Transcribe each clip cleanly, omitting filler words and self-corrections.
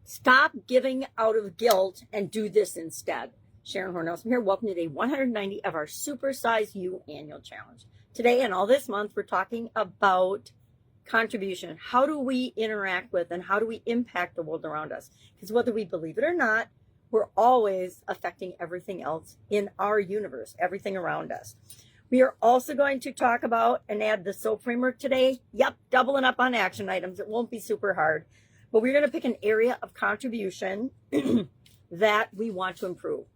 Stop giving out of guilt and do this instead. Sharon Horne-Ellstrom here. Welcome to day 190 of our Supersize You annual challenge. Today and all this month, we're talking about contribution. How do we interact with and how do we impact the world around us? Because whether we believe it or not, we're always affecting everything else in our universe, everything around us. We are also going to talk about and add the SOAP framework today. Yep, doubling up on action items. It won't be super hard. But we're going to pick an area of contribution that we want to improve.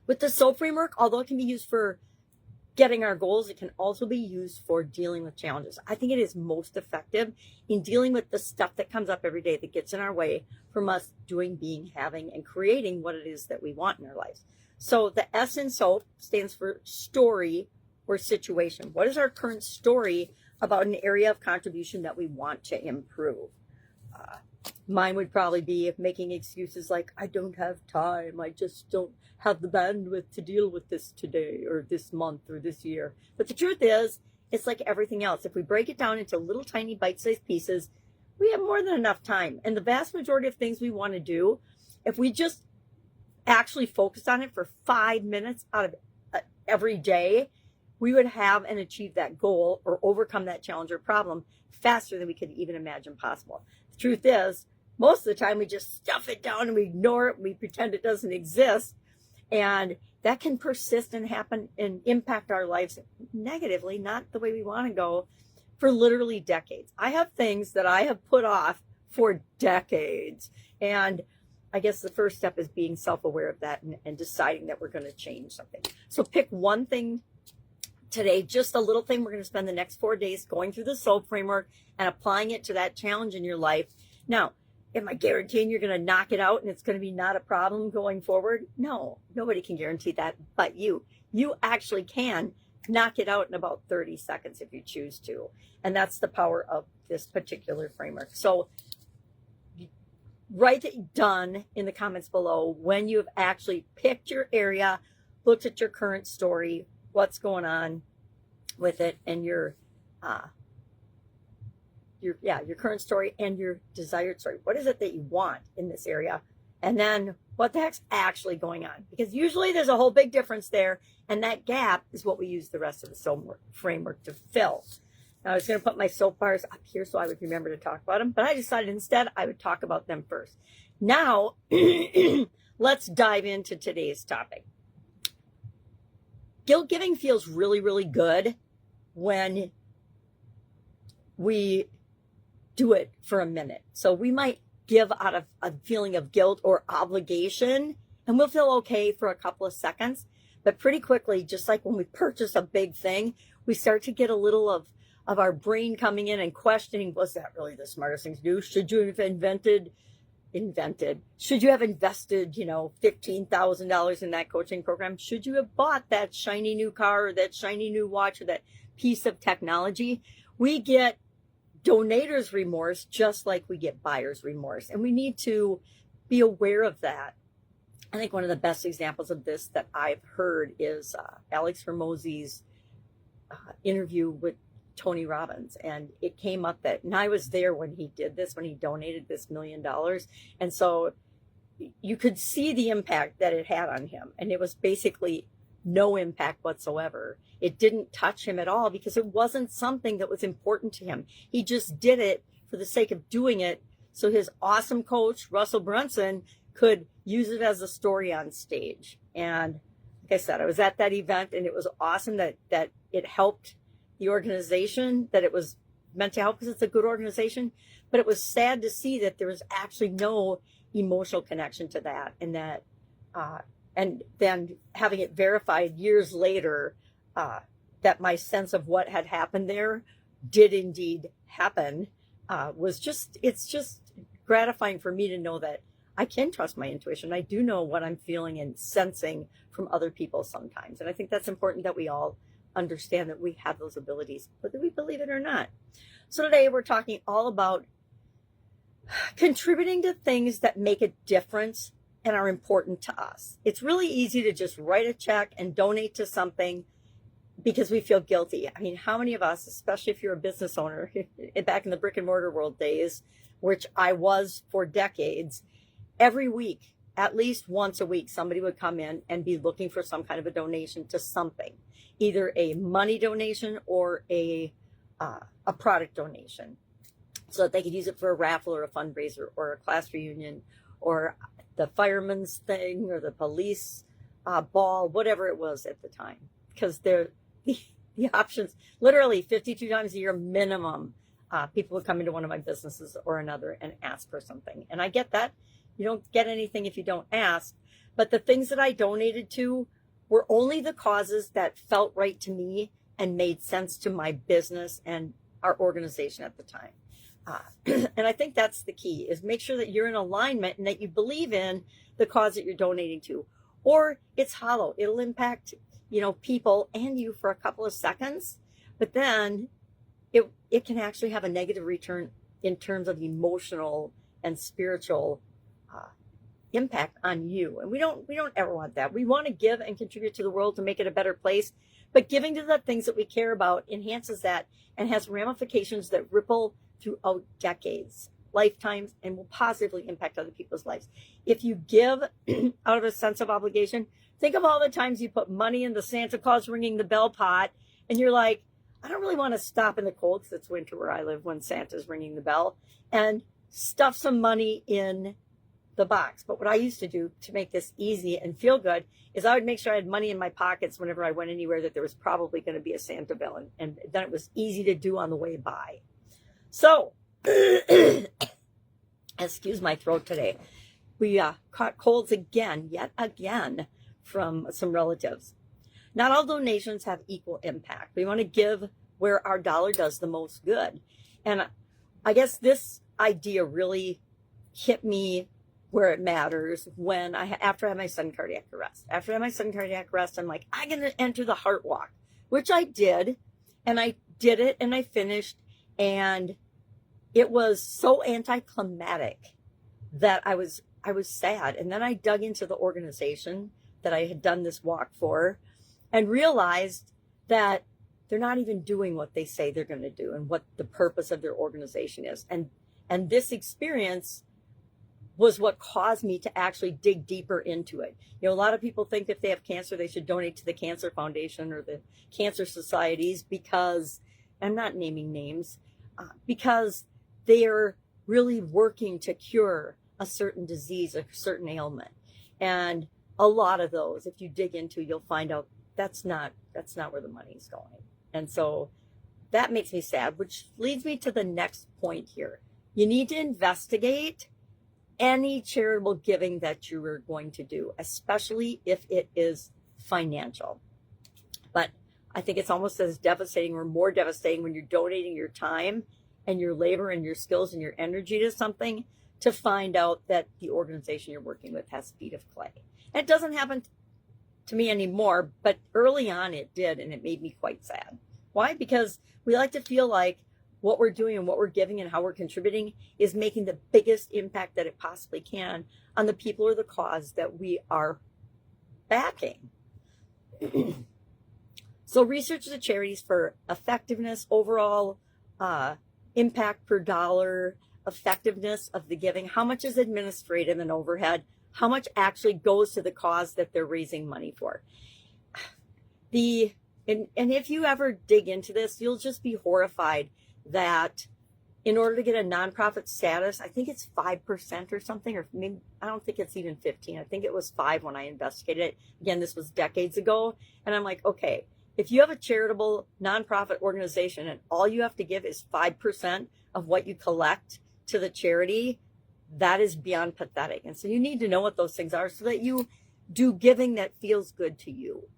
With the SOAP framework, although it can be used for getting our goals, it can also be used for dealing with challenges. I think it is most effective in dealing with the stuff that comes up every day that gets in our way from us doing, being, having, and creating what it is that we want in our lives. So the S in SOAP stands for story or situation. What is our current story about an area of contribution that we want to improve? Mine would probably be making excuses like, I don't have time, I just don't have the bandwidth to deal with this today or this month or this year. But the truth is, it's like everything else. If we break it down into little tiny bite-sized pieces, we have more than enough time. And the vast majority of things we want to do, if we just actually focus on it for 5 minutes out of every day, we would have and achieve that goal or overcome that challenge or problem faster than we could even imagine possible. The truth is, most of the time we just stuff it down and we ignore it and we pretend it doesn't exist. And that can persist and happen and impact our lives negatively, not the way we want to go, for literally decades. I have things that I have put off for decades. And I guess the first step is being self-aware of that and deciding that we're going to change something. So pick one thing today, just a little thing. We're going to spend the next 4 days going through the SOAP framework and applying it to that challenge in your life. Now, am I guaranteeing you're going to knock it out and it's going to be not a problem going forward? No, nobody can guarantee that but you. You actually can knock it out in about 30 seconds if you choose to. And that's the power of this particular framework. So write it done in the comments below when you've actually picked your area, looked at your current story, what's going on with it, and your current story and your desired story. What is it that you want in this area? And then what the heck's actually going on? Because usually there's a whole big difference there, and that gap is what we use the rest of the SOAP framework to fill. Now, I was going to put my SOAP bars up here so I would remember to talk about them, but I decided instead I would talk about them first. Now, let's dive into today's topic. Guilt giving feels really, really good when we do it for a minute. So we might give out of a feeling of guilt or obligation, and we'll feel okay for a couple of seconds. But pretty quickly, just like when we purchase a big thing, we start to get a little of our brain coming in and questioning, was that really the smartest thing to do? Should you have should you have invested, $15,000 in that coaching program? Should you have bought that shiny new car or that shiny new watch or that piece of technology? We get donator's remorse just like we get buyer's remorse. And we need to be aware of that. I think one of the best examples of this that I've heard is Alex Hormozi's interview with Tony Robbins. And it came up that, and I was there when he did this, when he donated this $1 million. And so you could see the impact that it had on him. And it was basically no impact whatsoever. It didn't touch him at all because it wasn't something that was important to him. He just did it for the sake of doing it so his awesome coach, Russell Brunson, could use it as a story on stage. And like I said, I was at that event and it was awesome that it helped the organization that it was meant to help because it's a good organization. But it was sad to see that there was actually no emotional connection to that, and that and then having it verified years later that my sense of what had happened there did indeed happen it's just gratifying for me to know that I can trust my intuition. I do know what I'm feeling and sensing from other people sometimes. And I think that's important that we all understand that we have those abilities, whether we believe it or not. So today we're talking all about contributing to things that make a difference and are important to us. It's really easy to just write a check and donate to something because we feel guilty. I mean, how many of us, especially if you're a business owner, back in the brick and mortar world days, which I was for decades, every week, at least once a week, somebody would come in and be looking for some kind of a donation to something, either a money donation or a product donation, so that they could use it for a raffle or a fundraiser or a class reunion or the fireman's thing or the police ball, whatever it was at the time. Because they're the options, literally 52 times a year minimum, people would come into one of my businesses or another and ask for something. And I get that. You don't get anything if you don't ask. But the things that I donated to were only the causes that felt right to me and made sense to my business and our organization at the time. And I think that's the key, is make sure that you're in alignment and that you believe in the cause that you're donating to. Or it's hollow. It'll impact, people and you for a couple of seconds, but then it can actually have a negative return in terms of emotional and spiritual impact on you. And we don't ever want that. We want to give and contribute to the world to make it a better place, but giving to the things that we care about enhances that and has ramifications that ripple throughout decades, lifetimes, and will positively impact other people's lives. If you give out of a sense of obligation, think of all the times you put money in the Santa Claus ringing the bell pot, and you're like, I don't really want to stop in the cold, because it's winter where I live when Santa's ringing the bell, and stuff some money in the box. But what I used to do to make this easy and feel good is I would make sure I had money in my pockets whenever I went anywhere that there was probably going to be a Santa bill, and then it was easy to do on the way by. So, excuse my throat today. We caught colds yet again, from some relatives. Not all donations have equal impact. We want to give where our dollar does the most good. And I guess this idea really hit me where it matters when after I had my sudden cardiac arrest. After I had my sudden cardiac arrest, I'm like, I'm going to enter the heart walk, which I did. And I did it and I finished. And it was so anticlimactic that I was sad. And then I dug into the organization that I had done this walk for and realized that they're not even doing what they say they're going to do and what the purpose of their organization is. And this experience was what caused me to actually dig deeper into it. A lot of people think if they have cancer, they should donate to the Cancer Foundation or the cancer societies because, I'm not naming names, because they are really working to cure a certain disease, a certain ailment. And a lot of those, if you dig into, you'll find out that's not where the money's going. And so that makes me sad, which leads me to the next point here. You need to investigate any charitable giving that you are going to do, especially if it is financial. But I think it's almost as devastating or more devastating when you're donating your time and your labor and your skills and your energy to something to find out that the organization you're working with has feet of clay. And it doesn't happen to me anymore, but early on it did, and it made me quite sad. Why? Because we like to feel like what we're doing and what we're giving and how we're contributing is making the biggest impact that it possibly can on the people or the cause that we are backing. So research the charities for effectiveness, overall impact per dollar, effectiveness of the giving, how much is administrative and overhead, how much actually goes to the cause that they're raising money for. And if you ever dig into this, you'll just be horrified that in order to get a nonprofit status, I think it's 5% or something, or maybe, I don't think it's even 15. I think it was 5 when I investigated it. Again, this was decades ago. And I'm like, okay, if you have a charitable nonprofit organization and all you have to give is 5% of what you collect to the charity, that is beyond pathetic. And so you need to know what those things are so that you do giving that feels good to you.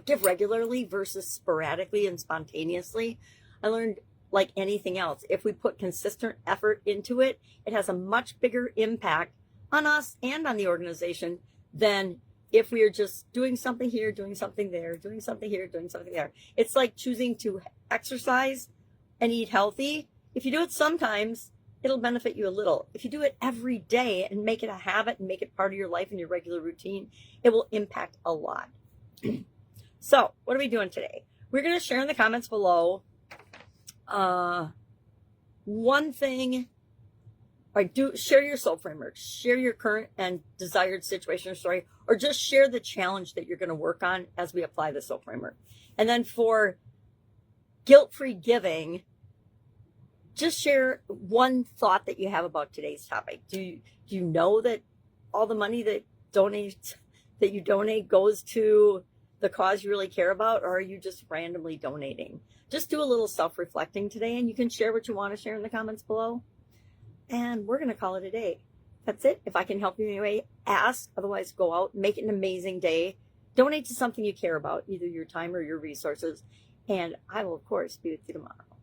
Give regularly versus sporadically and spontaneously. I learned, like anything else, if we put consistent effort into it, it has a much bigger impact on us and on the organization than if we are just doing something here, doing something there, doing something here, doing something there. It's like choosing to exercise and eat healthy. If you do it sometimes, it'll benefit you a little. If you do it every day and make it a habit and make it part of your life and your regular routine, it will impact a lot. So what are we doing today? We're going to share in the comments below one thing All right, share your soul framework, share your current and desired situation or story, or just share the challenge that you're going to work on as we apply the soul framework. And then for guilt-free giving, just share one thought that you have about today's topic. Do you know that all the money that you donate goes to the cause you really care about, or are you just randomly donating? Just do a little self-reflecting today, and you can share what you want to share in the comments below. And we're going to call it a day. That's it. If I can help you in any way, ask. Otherwise, go out, make it an amazing day. Donate to something you care about, either your time or your resources. And I will, of course, be with you tomorrow.